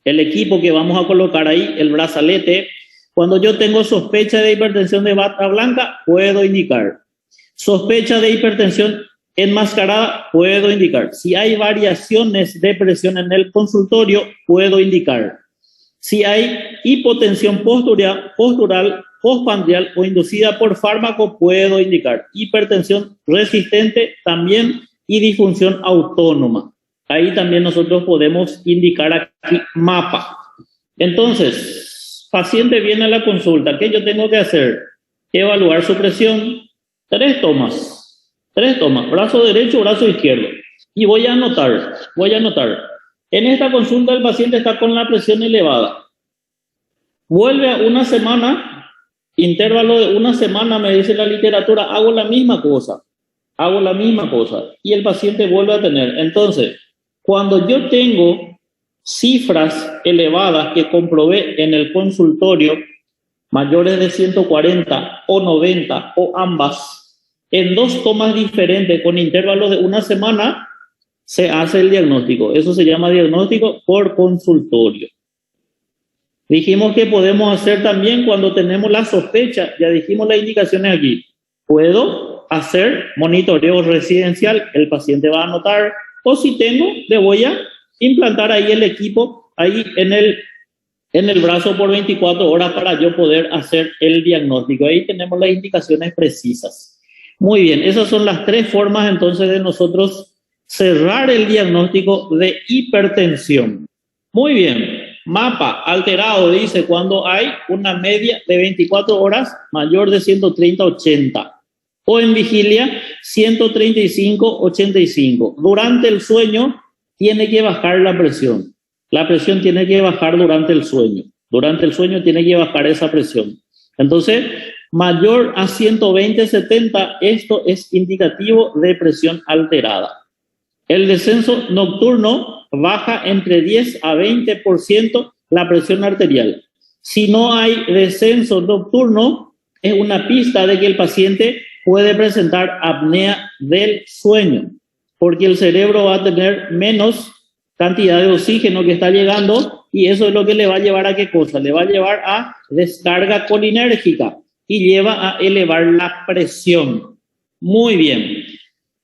el equipo que vamos a colocar ahí, el brazalete, cuando yo tengo sospecha de hipertensión de bata blanca, puedo indicar. Sospecha de hipertensión enmascarada, puedo indicar. Si hay variaciones de presión en el consultorio, puedo indicar. Si hay hipotensión postural, postprandial o inducida por fármaco, puedo indicar. Hipertensión resistente también y disfunción autónoma. Ahí también nosotros podemos indicar aquí mapa. Entonces, paciente viene a la consulta, ¿qué yo tengo que hacer? Evaluar su presión, 3 tomas, brazo derecho, brazo izquierdo. Y voy a anotar. En esta consulta el paciente está con la presión elevada. Vuelve a una semana, intervalo de una semana, me dice la literatura, hago la misma cosa. Y el paciente vuelve a tener. Entonces, cuando yo tengo cifras elevadas que comprobé en el consultorio, mayores de 140 o 90 o ambas, en 2 tomas diferentes con intervalos de una semana, se hace el diagnóstico. Eso se llama diagnóstico por consultorio. Dijimos que podemos hacer también cuando tenemos la sospecha, ya dijimos las indicaciones aquí. Puedo hacer monitoreo residencial, el paciente va a anotar, o si tengo, le voy a implantar ahí el equipo, ahí en el brazo por 24 horas para yo poder hacer el diagnóstico. Ahí tenemos las indicaciones precisas. Muy bien, esas son las tres formas entonces de nosotros cerrar el diagnóstico de hipertensión. Muy bien. Mapa alterado dice cuando hay una media de 24 horas mayor de 130-80 o en vigilia 135-85. Durante el sueño tiene que bajar la presión. La presión tiene que bajar durante el sueño. Durante el sueño tiene que bajar esa presión. Entonces, mayor a 120-70, esto es indicativo de presión alterada. El descenso nocturno baja entre 10 a 20% la presión arterial. Si no hay descenso nocturno, es una pista de que el paciente puede presentar apnea del sueño, porque el cerebro va a tener menos cantidad de oxígeno que está llegando y eso es lo que le va a llevar a qué cosa, le va a llevar a descarga colinérgica y lleva a elevar la presión. Muy bien.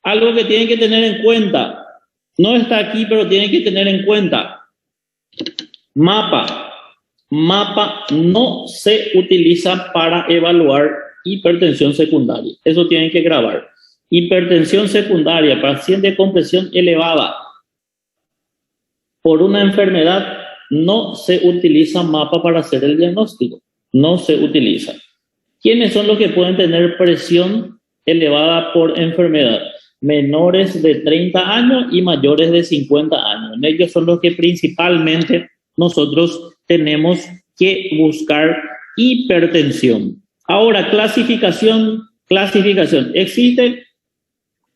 Algo que tienen que tener en cuenta, no está aquí, pero tienen que tener en cuenta, mapa no se utiliza para evaluar hipertensión secundaria, eso tienen que grabar. Hipertensión secundaria, paciente con presión elevada por una enfermedad, no se utiliza mapa para hacer el diagnóstico, no se utiliza. ¿Quiénes son los que pueden tener presión elevada por enfermedad? Menores de 30 años y mayores de 50 años. Ellos son los que principalmente nosotros tenemos que buscar hipertensión. Ahora, clasificación. Existe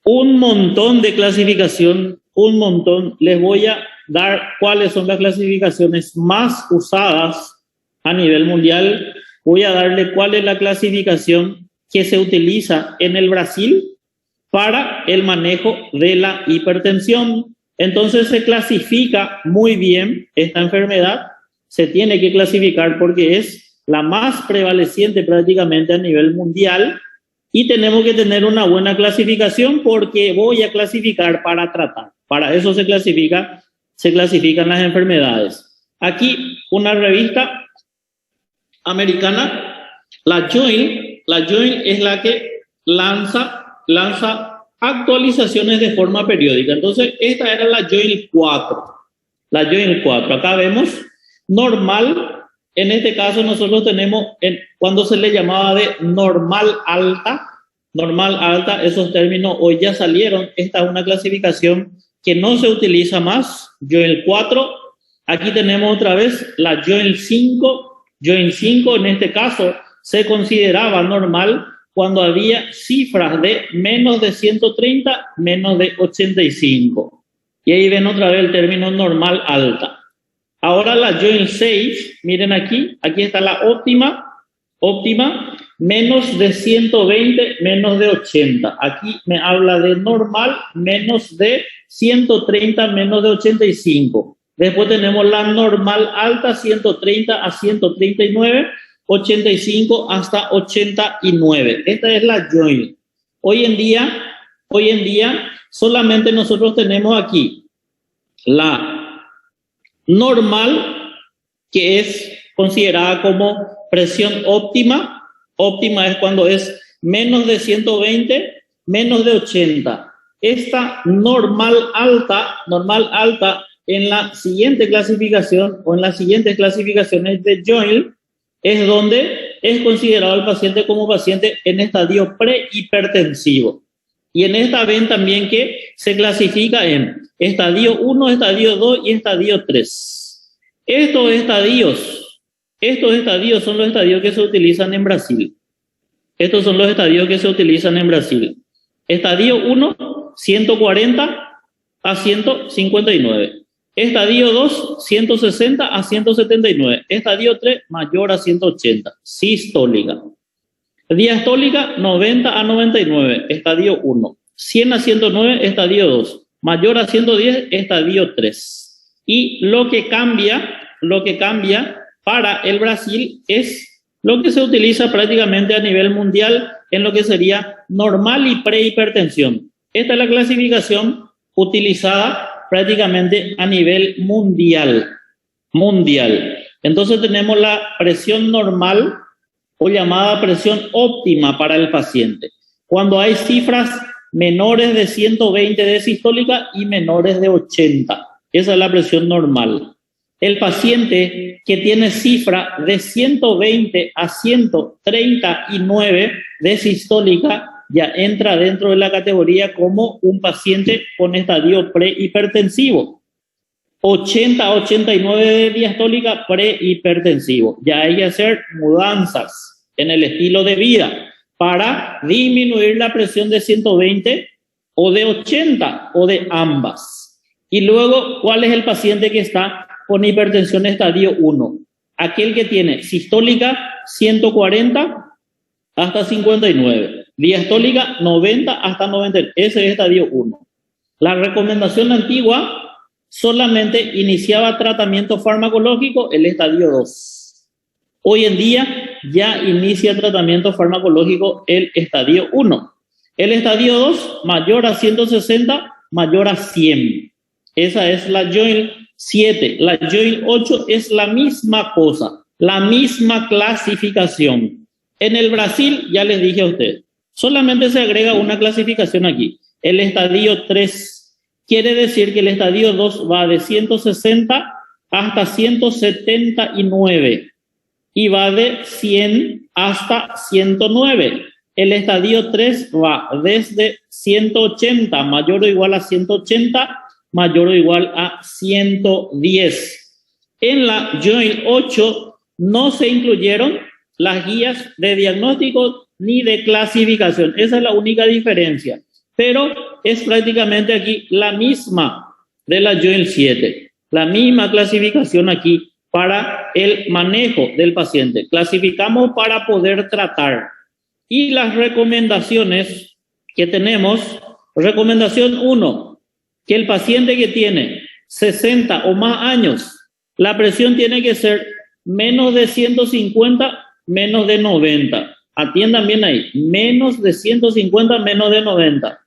un montón de clasificación, un montón. Les voy a dar cuáles son las clasificaciones más usadas a nivel mundial. Voy a darle cuál es la clasificación que se utiliza en el Brasil para el manejo de la hipertensión. Entonces se clasifica muy bien esta enfermedad, se tiene que clasificar porque es la más prevaleciente prácticamente a nivel mundial y tenemos que tener una buena clasificación porque voy a clasificar para tratar. Para eso se clasifican las enfermedades. Aquí una revista americana, la Joint es la que lanza actualizaciones de forma periódica. Entonces, esta era la Joint 4. La Joint 4. Acá vemos normal. En este caso, nosotros tenemos, cuando se le llamaba de normal alta, esos términos hoy ya salieron. Esta es una clasificación que no se utiliza más. Joint 4. Aquí tenemos otra vez la Joint 5. Joint 5, en este caso, se consideraba normal cuando había cifras de menos de 130, menos de 85. Y ahí ven otra vez el término normal alta. Ahora la Joint 6, miren aquí está la óptima, menos de 120, menos de 80. Aquí me habla de normal, menos de 130, menos de 85. Después tenemos la normal alta, 130 a 139, 85 hasta 89. Esta es la Joint. Hoy en día solamente nosotros tenemos aquí la normal, que es considerada como presión óptima. Óptima es cuando es menos de 120, menos de 80. Esta normal alta en la siguiente clasificación o en las siguientes clasificaciones de Joint es donde es considerado el paciente como paciente en estadio prehipertensivo. Y en esta ven también que se clasifica en estadio 1, estadio 2 y estadio 3. Estos estadios son los estadios que se utilizan en Brasil. Estos son los estadios que se utilizan en Brasil. Estadio 1, 140 a 159. Estadio 2, 160 a 179. Estadio 3, mayor a 180. Sistólica. Diastólica, 90 a 99. Estadio 1. 100 a 109, estadio 2. Mayor a 110, estadio 3. Y lo que cambia para el Brasil es lo que se utiliza prácticamente a nivel mundial en lo que sería normal y prehipertensión. Esta es la clasificación utilizada prácticamente a nivel mundial. Entonces tenemos la presión normal o llamada presión óptima para el paciente. Cuando hay cifras menores de 120 de sistólica y menores de 80. Esa es la presión normal. El paciente que tiene cifra de 120 a 139 de sistólica ya entra dentro de la categoría como un paciente con estadio prehipertensivo. 80 a 89 de diastólica prehipertensivo. Ya hay que hacer mudanzas en el estilo de vida para disminuir la presión de 120 o de 80 o de ambas. Y luego, ¿cuál es el paciente que está con hipertensión estadio 1? Aquel que tiene sistólica 140 hasta 59, diastólica 90 hasta 90. Ese es estadio 1. La recomendación antigua solamente iniciaba tratamiento farmacológico el estadio 2. Hoy en día ya inicia tratamiento farmacológico el estadio 1. El estadio 2, mayor a 160, mayor a 100. Esa es la JOIL 7. La JOIL 8 es la misma cosa, la misma clasificación. En el Brasil, ya les dije a ustedes, solamente se agrega una clasificación aquí, el estadio 3. Quiere decir que el estadio 2 va de 160 hasta 179 y va de 100 hasta 109. El estadio 3 va desde 180, mayor o igual a 180, mayor o igual a 110. En la JOIL 8 no se incluyeron las guías de diagnóstico ni de clasificación. Esa es la única diferencia. Pero es prácticamente aquí la misma de la JOIL 7. La misma clasificación aquí para el manejo del paciente. Clasificamos para poder tratar. Y las recomendaciones que tenemos, recomendación 1, que el paciente que tiene 60 o más años, la presión tiene que ser menos de 150, menos de 90. Atiendan bien ahí, menos de 150, menos de 90.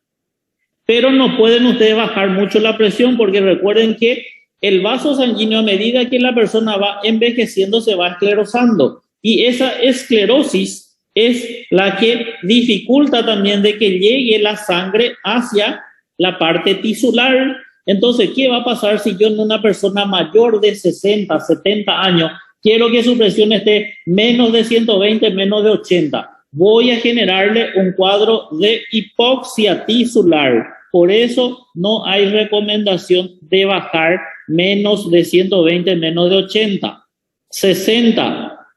Pero no pueden ustedes bajar mucho la presión porque recuerden que el vaso sanguíneo a medida que la persona va envejeciendo se va esclerosando y esa esclerosis es la que dificulta también de que llegue la sangre hacia la parte tisular. Entonces, ¿qué va a pasar si yo en una persona mayor de 60, 70 años quiero que su presión esté menos de 120, menos de 80? Voy a generarle un cuadro de hipoxia tisular. Por eso no hay recomendación de bajar menos de 120, menos de 80. 60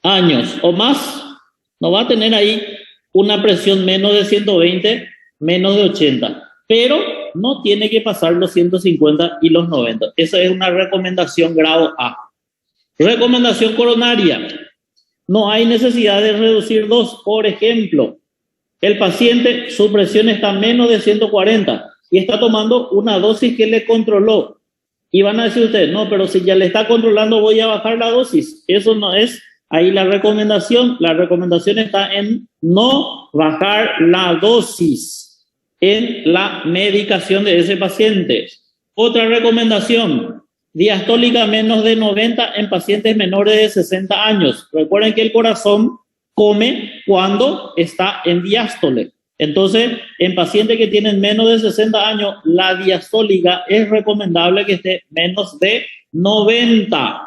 años o más, no va a tener ahí una presión menos de 120, menos de 80. Pero no tiene que pasar los 150 y los 90. Esa es una recomendación grado A. Recomendación coronaria. No hay necesidad de reducir dos. Por ejemplo, el paciente, su presión está menos de 140 y está tomando una dosis que le controló. Y van a decir ustedes, no, pero si ya le está controlando voy a bajar la dosis. Eso no es ahí la recomendación. La recomendación está en no bajar la dosis en la medicación de ese paciente. Otra recomendación, diastólica menos de 90 en pacientes menores de 60 años. Recuerden que el corazón come cuando está en diástole. Entonces, en pacientes que tienen menos de 60 años, la diastólica es recomendable que esté menos de 90.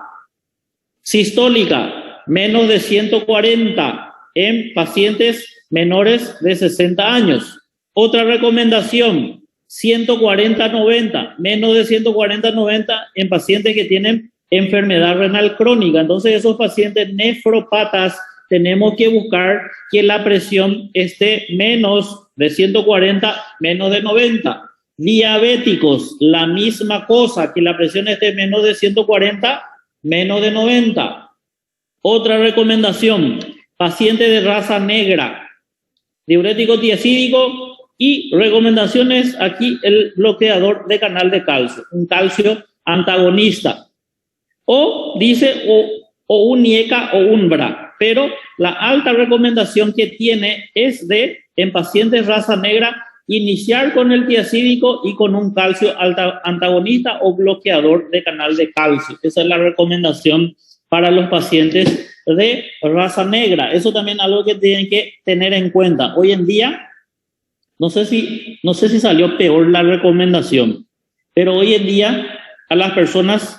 Sistólica, menos de 140 en pacientes menores de 60 años. Otra recomendación, 140-90, menos de 140-90 en pacientes que tienen enfermedad renal crónica. Entonces, esos pacientes nefrópatas tenemos que buscar que la presión esté menos de 140, menos de 90. Diabéticos, la misma cosa, que la presión esté menos de 140, menos de 90. Otra recomendación, paciente de raza negra, diurético tiazídico y recomendaciones aquí el bloqueador de canal de calcio, un calcio antagonista. O dice o un IECA o un BRA, pero la alta recomendación que tiene es de, en pacientes raza negra, iniciar con el tiazídico y con un calcio antagonista o bloqueador de canal de calcio. Esa es la recomendación para los pacientes de raza negra. Eso también es algo que tienen que tener en cuenta. Hoy en día, no sé si salió peor la recomendación, pero hoy en día a las personas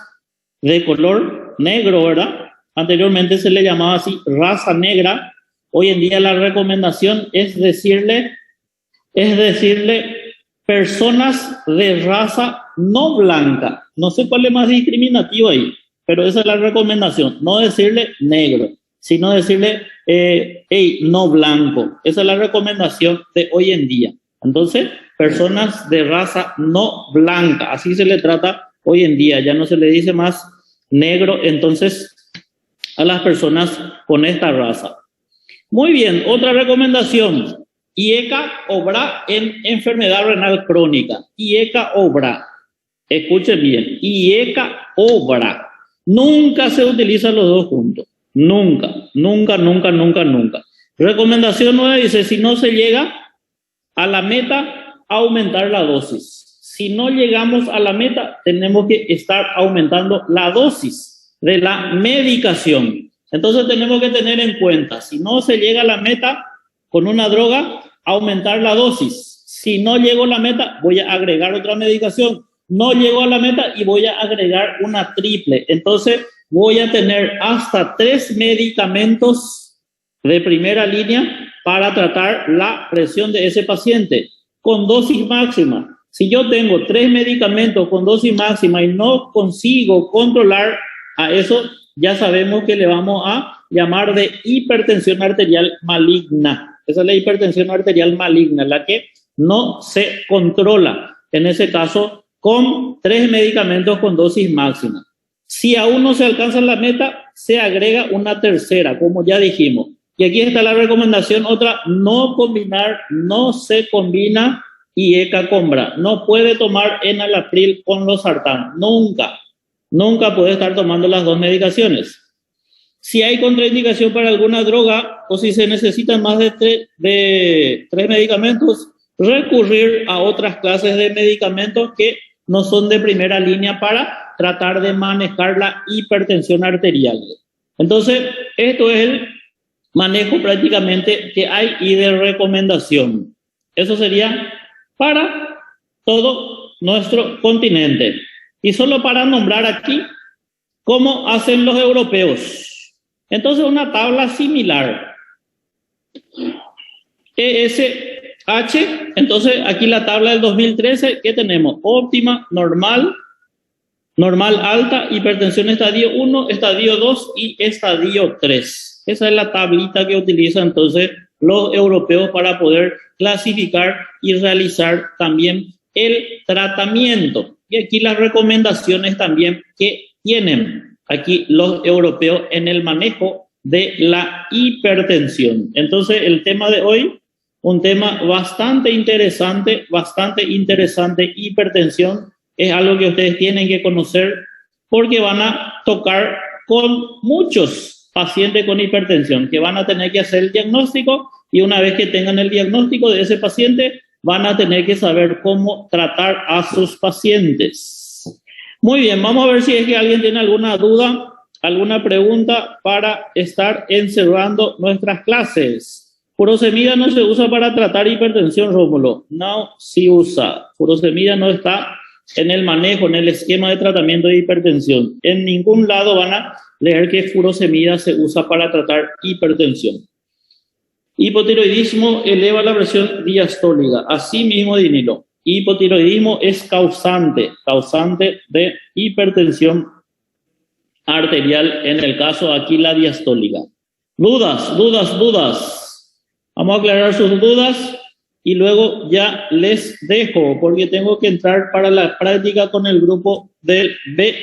de color negro, ¿verdad? Anteriormente se le llamaba así raza negra. Hoy en día la recomendación es decirle personas de raza no blanca. No sé cuál es más discriminativo ahí, pero esa es la recomendación. No decirle negro, sino decirle no blanco. Esa es la recomendación de hoy en día. Entonces, personas de raza no blanca, así se le trata hoy en día. Ya no se le dice más negro, entonces, a las personas con esta raza. Muy bien, otra recomendación. IECA o BRA en enfermedad renal crónica. IECA o BRA. Escuchen bien. IECA o BRA. Nunca se utilizan los dos juntos. Nunca, nunca, nunca, nunca, nunca. Recomendación 9 dice, si no se llega a la meta, aumentar la dosis. Si no llegamos a la meta, tenemos que estar aumentando la dosis de la medicación. Entonces tenemos que tener en cuenta, si no se llega a la meta con una droga, aumentar la dosis. Si no llego a la meta, voy a agregar otra medicación. No llego a la meta y voy a agregar una triple. Entonces voy a tener hasta 3 medicamentos de primera línea para tratar la presión de ese paciente con dosis máxima. Si yo tengo 3 medicamentos con dosis máxima y no consigo controlar a eso, ya sabemos que le vamos a llamar de hipertensión arterial maligna. Esa es la hipertensión arterial maligna, la que no se controla, en ese caso, con 3 medicamentos con dosis máxima. Si aún no se alcanza la meta, se agrega una tercera, como ya dijimos. Y aquí está la recomendación, otra, no combinar, no se combina IECA con BRA. No puede tomar enalapril con losartán, nunca. Nunca puede estar tomando las dos medicaciones. Si hay contraindicación para alguna droga o si se necesitan más de 3 medicamentos, recurrir a otras clases de medicamentos que no son de primera línea para tratar de manejar la hipertensión arterial. Entonces, esto es el manejo prácticamente que hay y de recomendación. Eso sería para todo nuestro continente. Y solo para nombrar aquí cómo hacen los europeos. Entonces, una tabla similar. ESH, entonces aquí la tabla del 2013, ¿qué tenemos? Óptima, normal, normal alta, hipertensión estadio 1, estadio 2 y estadio 3. Esa es la tablita que utilizan entonces los europeos para poder clasificar y realizar también el tratamiento. Y aquí las recomendaciones también que tienen aquí los europeos en el manejo de la hipertensión. Entonces, el tema de hoy, un tema bastante interesante, hipertensión, es algo que ustedes tienen que conocer porque van a tocar con muchos pacientes con hipertensión que van a tener que hacer el diagnóstico y una vez que tengan el diagnóstico de ese paciente, van a tener que saber cómo tratar a sus pacientes. Muy bien, vamos a ver si es que alguien tiene alguna duda, alguna pregunta para estar encerrando nuestras clases. Furosemida no se usa para tratar hipertensión, Rómulo. No se usa. Furosemida no está en el manejo, en el esquema de tratamiento de hipertensión. En ningún lado van a leer que furosemida se usa para tratar hipertensión. Hipotiroidismo eleva la presión diastólica. Así mismo, Dinilo. Hipotiroidismo es causante de hipertensión arterial, en el caso aquí la diastólica. Dudas. Vamos a aclarar sus dudas y luego ya les dejo porque tengo que entrar para la práctica con el grupo del B